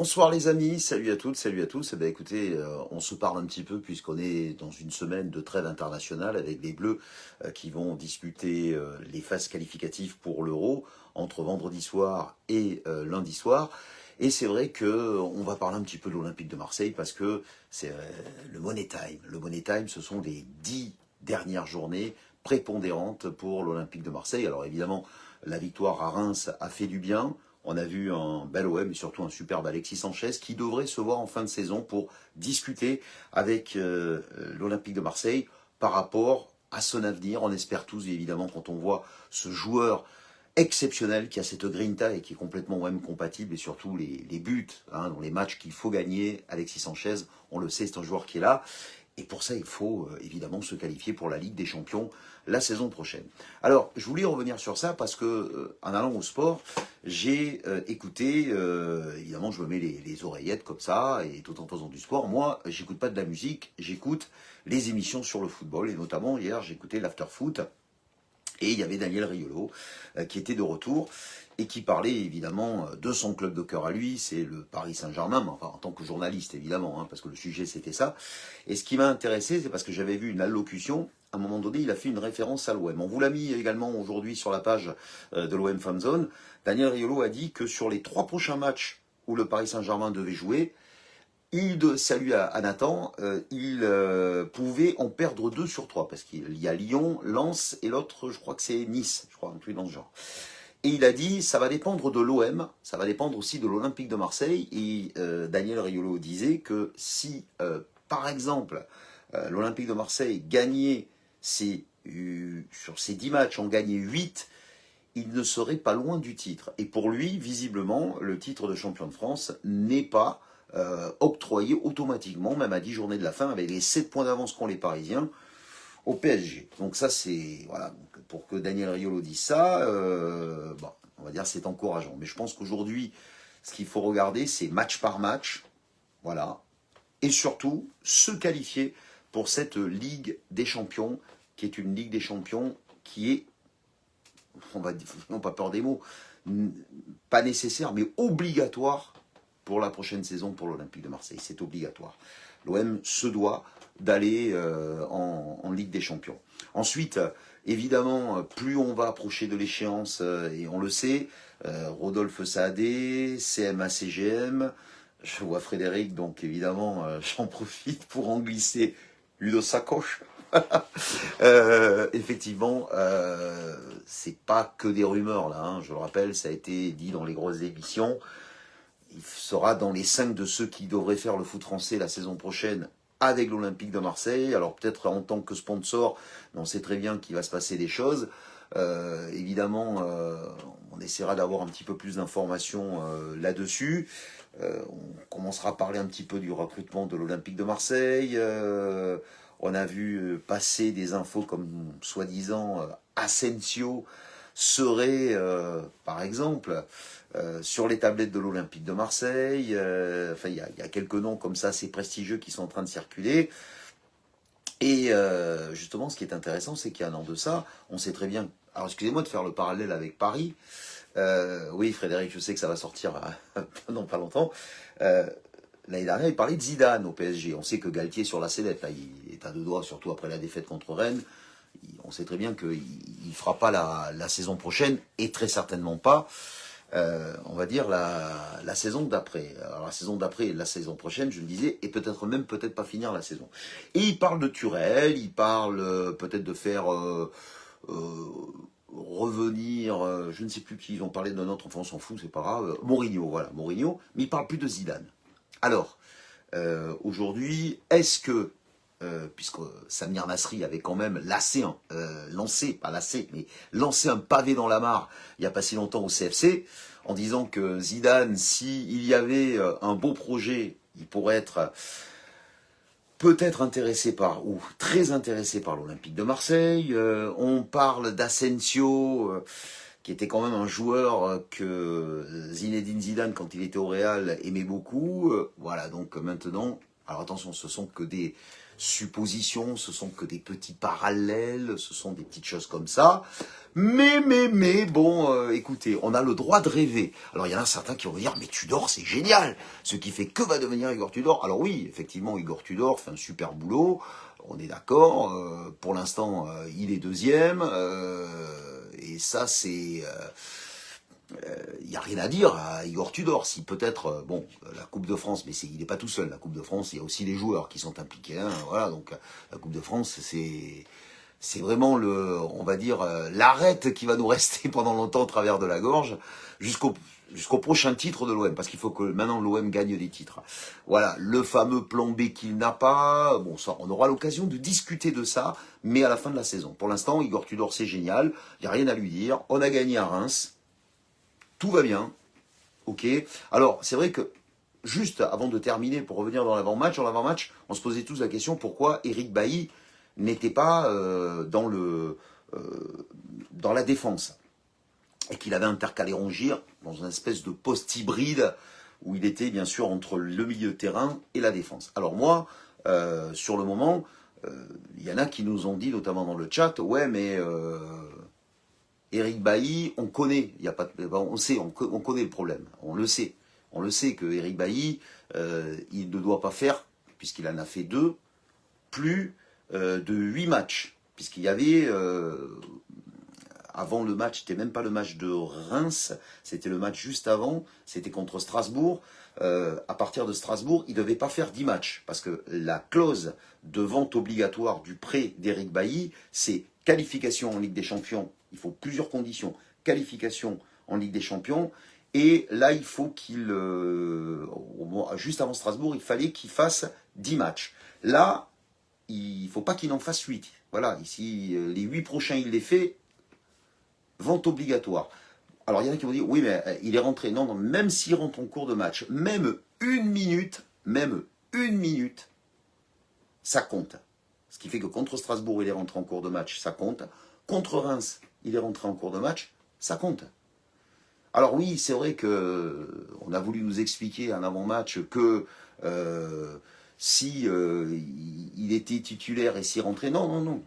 Bonsoir les amis, salut à toutes, salut à tous. Eh bien, écoutez, on se parle un petit peu puisqu'on est dans une semaine de trêve internationale avec les Bleus qui vont disputer les phases qualificatives pour l'Euro entre vendredi soir et lundi soir. Et c'est vrai que on va parler un petit peu de l'Olympique de Marseille parce que c'est le Money Time. Le Money Time, ce sont les 10 dernières journées prépondérantes pour l'Olympique de Marseille. Alors évidemment, la victoire à Reims a fait du bien. On a vu un bel OM et surtout un superbe Alexis Sanchez qui devrait se voir en fin de saison pour discuter avec l'Olympique de Marseille par rapport à son avenir. On espère tous, évidemment, quand on voit ce joueur exceptionnel qui a cette grinta et qui est complètement OM compatible et surtout les buts dans les matchs qu'il faut gagner. Alexis Sanchez, on le sait, c'est un joueur qui est là. Et pour ça, il faut évidemment se qualifier pour la Ligue des Champions la saison prochaine. Alors, je voulais revenir sur ça parce que, en allant au sport, j'ai écouté, évidemment, je me mets les oreillettes comme ça, et tout en faisant du sport. Moi, j'écoute pas de la musique, j'écoute les émissions sur le football, et notamment hier, j'écoutais l'After Foot, et il y avait Daniel Riolo qui était de retour et qui parlait évidemment de son club de cœur à lui, c'est le Paris Saint-Germain, enfin en tant que journaliste évidemment, parce que le sujet c'était ça. Et ce qui m'a intéressé, c'est parce que j'avais vu une allocution, à un moment donné, il a fait une référence à l'OM. On vous l'a mis également aujourd'hui sur la page de l'OM Fanzone. Daniel Riolo a dit que sur les 3 prochains matchs où le Paris Saint-Germain devait jouer, salut à Nathan, il pouvait en perdre 2 sur 3, parce qu'il y a Lyon, Lens, et l'autre, je crois que c'est Nice, je crois, un truc dans ce genre. Et il a dit, ça va dépendre de l'OM, ça va dépendre aussi de l'Olympique de Marseille, et Daniel Riolo disait que si, par exemple, l'Olympique de Marseille gagnait sur ces 10 matchs, en gagnait 8, il ne serait pas loin du titre. Et pour lui, visiblement, le titre de champion de France n'est pas octroyé automatiquement, même à 10 journées de la fin, avec les 7 points d'avance qu'ont les Parisiens au PSG. Donc ça, c'est... Voilà, donc pour que Daniel Riolo dise ça, bon, on va dire c'est encourageant. Mais je pense qu'aujourd'hui, ce qu'il faut regarder, c'est match par match, voilà, et surtout se qualifier pour cette Ligue des Champions, qui est une Ligue des Champions qui est, on va dire, non pas peur des mots, pas nécessaire, mais obligatoire pour la prochaine saison pour l'Olympique de Marseille. C'est obligatoire. L'OM se doit d'aller en Ligue des Champions. Ensuite, évidemment, plus on va approcher de l'échéance, et on le sait, Rodolphe Saadé, CMA-CGM, je vois Frédéric, donc évidemment, j'en profite pour en glisser une sacoche. Effectivement, c'est pas que des rumeurs là, hein. Je le rappelle, ça a été dit dans les grosses émissions. Il sera dans les 5 de ceux qui devraient faire le foot français la saison prochaine avec l'Olympique de Marseille. Alors peut-être en tant que sponsor, mais on sait très bien qu'il va se passer des choses. Évidemment, on essaiera d'avoir un petit peu plus d'informations là-dessus. On commencera à parler un petit peu du recrutement de l'Olympique de Marseille. On a vu passer des infos comme soi-disant Asensio serait, par exemple, sur les tablettes de l'Olympique de Marseille. Enfin, il y a quelques noms comme ça assez prestigieux qui sont en train de circuler. Et justement, ce qui est intéressant, c'est qu'il y a un an de ça, on sait très bien. Alors, excusez-moi de faire le parallèle avec Paris. Oui, Frédéric, je sais que ça va sortir dans pas longtemps. L'année dernière, il parlait de Zidane au PSG. On sait que Galtier sur la sellette, là, il est à 2 doigts, surtout après la défaite contre Rennes. On sait très bien qu'il ne fera pas la saison prochaine, et très certainement pas, on va dire, la saison d'après. Alors la saison d'après et la saison prochaine, je le disais, et peut-être pas finir la saison. Et il parle de Turel, il parle peut-être de faire revenir, je ne sais plus qui, ils ont parlé d'un autre, enfin on s'en fout, c'est pas grave, Mourinho, voilà, Mourinho, mais il parle plus de Zidane. Alors, aujourd'hui, est-ce que, puisque Samir Nasri avait quand même lancé un pavé dans la mare il n'y a pas si longtemps au CFC, en disant que Zidane, s'il y avait un beau projet, il pourrait être peut-être intéressé par, ou très intéressé par l'Olympique de Marseille. On parle d'Asensio, qui était quand même un joueur que Zinedine Zidane, quand il était au Real, aimait beaucoup. Voilà, donc maintenant, alors attention, ce sont que des suppositions, ce sont que des petits parallèles, ce sont des petites choses comme ça. Mais, bon, écoutez, on a le droit de rêver. Alors, il y en a certains qui vont dire, mais Tudor, c'est génial. Ce qui fait que va devenir Igor Tudor. Alors oui, effectivement, Igor Tudor fait un super boulot. On est d'accord. Pour l'instant, il est deuxième. Et ça, c'est... il n'y a rien à dire à Igor Tudor. Si peut-être, bon, la Coupe de France, mais il n'est pas tout seul. La Coupe de France, il y a aussi les joueurs qui sont impliqués. Hein, voilà, donc la Coupe de France, c'est vraiment on va dire, l'arête qui va nous rester pendant longtemps au travers de la gorge jusqu'au prochain titre de l'OM, parce qu'il faut que maintenant l'OM gagne des titres. Voilà, le fameux plan B qu'il n'a pas, bon ça, on aura l'occasion de discuter de ça, mais à la fin de la saison. Pour l'instant, Igor Tudor, c'est génial, il n'y a rien à lui dire, on a gagné à Reims, tout va bien, ok. Alors, c'est vrai que, juste avant de terminer, pour revenir dans l'avant-match, on se posait tous la question pourquoi Eric Bailly n'était pas dans la défense. Et qu'il avait intercalé Rongier dans une espèce de poste hybride où il était bien sûr entre le milieu de terrain et la défense. Alors moi, sur le moment, il y en a qui nous ont dit, notamment dans le chat, ouais mais Eric Bailly, on connaît, il y a pas, on sait, on connaît le problème, on le sait que Eric Bailly, il ne doit pas faire, puisqu'il en a fait 2, plus de 8 matchs, puisqu'il y avait avant le match, c'était même pas le match de Reims, c'était le match juste avant, c'était contre Strasbourg. À partir de Strasbourg, il ne devait pas faire 10 matchs, parce que la clause de vente obligatoire du prêt d'Eric Bailly, c'est qualification en Ligue des Champions, il faut plusieurs conditions, qualification en Ligue des Champions, et là il faut juste avant Strasbourg, il fallait qu'il fasse 10 matchs. Là, il ne faut pas qu'il en fasse 8. Voilà, ici, les 8 prochains, il les fait, vente obligatoire. Alors il y en a qui vont dire, oui mais il est rentré. Non, non, même s'il rentre en cours de match, même une minute, ça compte. Ce qui fait que contre Strasbourg, il est rentré en cours de match, ça compte. Contre Reims, il est rentré en cours de match, ça compte. Alors oui, c'est vrai que on a voulu nous expliquer en avant-match que si il était titulaire et s'y rentrait, non.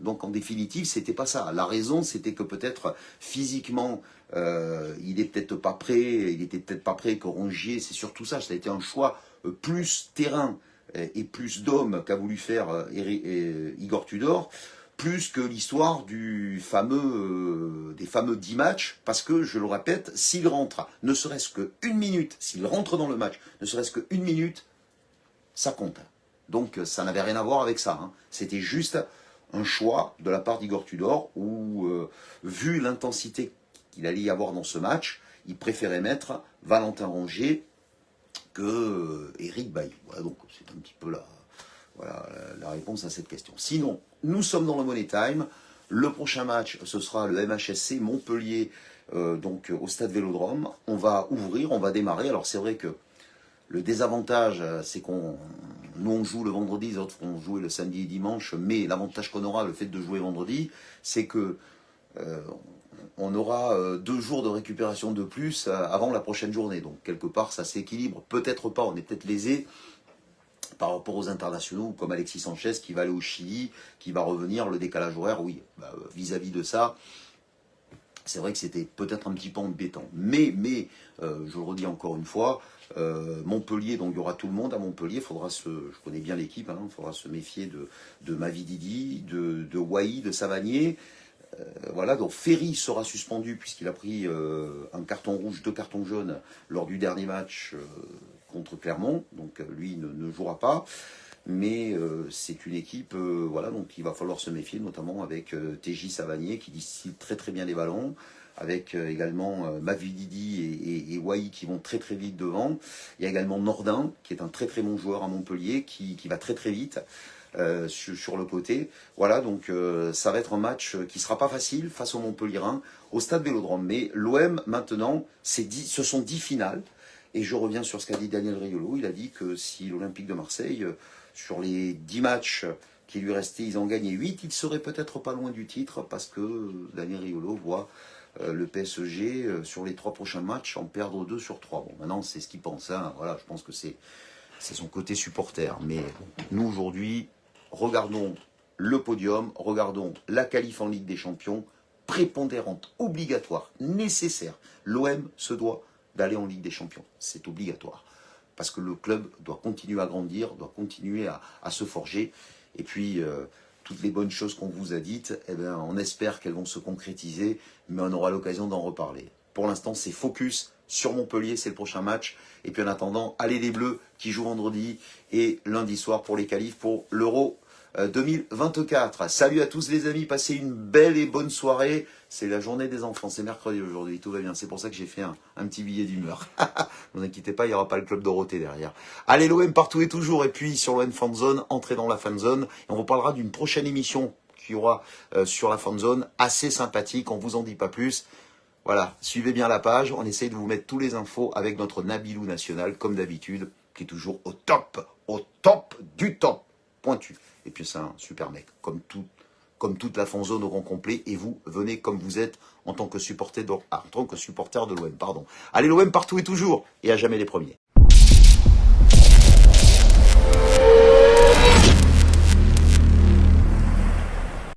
Donc en définitive, c'était pas ça. La raison, c'était que peut-être physiquement, il est peut-être pas prêt, il était peut-être pas prêt que Rongier, c'est surtout ça. Ça a été un choix plus terrain et plus d'hommes qu'a voulu faire Igor Tudor, plus que l'histoire des fameux 10 matchs, parce que, je le répète, s'il rentre, ne serait-ce qu'une minute, s'il rentre dans le match, ne serait-ce qu'une minute, ça compte. Donc ça n'avait rien à voir avec ça. Hein. C'était juste un choix de la part d'Igor Tudor, où, vu l'intensité qu'il allait y avoir dans ce match, il préférait mettre Valentin Rongier que Eric Bailly. Voilà, donc c'est un petit peu la réponse à cette question. Sinon, nous sommes dans le Money Time. Le prochain match, ce sera le MHSC Montpellier, donc au stade Vélodrome. On va ouvrir, on va démarrer. Alors c'est vrai que le désavantage, c'est nous on joue le vendredi, les autres vont jouer le samedi et dimanche, mais l'avantage qu'on aura, le fait de jouer vendredi, c'est que on aura 2 jours de récupération de plus avant la prochaine journée. Donc quelque part, ça s'équilibre. Peut-être pas, on est peut-être lésé par rapport aux internationaux, comme Alexis Sanchez qui va aller au Chili, qui va revenir, le décalage horaire, oui, vis-à-vis de ça, c'est vrai que c'était peut-être un petit peu embêtant. Mais je le redis encore une fois, Montpellier, donc il y aura tout le monde à Montpellier, je connais bien l'équipe, il faudra se méfier de Mavididi, de Wai, de Savanier. Voilà, donc Ferry sera suspendu puisqu'il a pris un carton rouge, 2 cartons jaunes lors du dernier match contre Clermont, donc lui ne jouera pas. Mais c'est une équipe, voilà, donc il va falloir se méfier, notamment avec TJ Savanier qui distille très très bien les ballons, avec également Mavididi et Wai qui vont très très vite devant. Il y a également Nordin qui est un très très bon joueur à Montpellier qui va très très vite sur le côté. Voilà, donc ça va être un match qui sera pas facile face au Montpellierin au stade Vélodrome. Mais l'OM maintenant, ce sont 10 finales. Et je reviens sur ce qu'a dit Daniel Riolo. Il a dit que si l'Olympique de Marseille, sur les 10 matchs qui lui restaient, ils en gagnaient 8, il serait peut-être pas loin du titre parce que Daniel Riolo voit le PSG sur les 3 prochains matchs en perdre 2 sur 3. Bon, maintenant, c'est ce qu'il pense. Hein. Voilà, je pense que c'est c'est son côté supporter. Mais nous, aujourd'hui, regardons le podium, regardons la qualif en Ligue des Champions, prépondérante, obligatoire, nécessaire. L'OM se doit d'aller en Ligue des Champions. C'est obligatoire. Parce que le club doit continuer à grandir, doit continuer à se forger. Et puis, toutes les bonnes choses qu'on vous a dites, eh bien, on espère qu'elles vont se concrétiser, mais on aura l'occasion d'en reparler. Pour l'instant, c'est focus sur Montpellier, c'est le prochain match. Et puis en attendant, allez les Bleus qui jouent vendredi et lundi soir pour les qualifs pour l'Euro 2024. Salut à tous les amis, passez une belle et bonne soirée. C'est la journée des enfants, c'est mercredi aujourd'hui, tout va bien. C'est pour ça que j'ai fait un petit billet d'humeur. Ne vous inquiétez pas, il n'y aura pas le club Dorothée derrière. Allez, l'OM partout et toujours. Et puis sur l'OM Fan Zone, entrez dans la Fan Zone. Et on vous parlera d'une prochaine émission qu'il y aura sur la Fan Zone, assez sympathique, on vous en dit pas plus. Voilà, suivez bien la page, on essaye de vous mettre tous les infos avec notre Nabilou national, comme d'habitude, qui est toujours au top du top, pointu. Et puis c'est un super mec, comme toute la fanzone au grand complet, et vous venez comme vous êtes en tant que supporter de l'OM, pardon. Allez l'OM partout et toujours, et à jamais les premiers.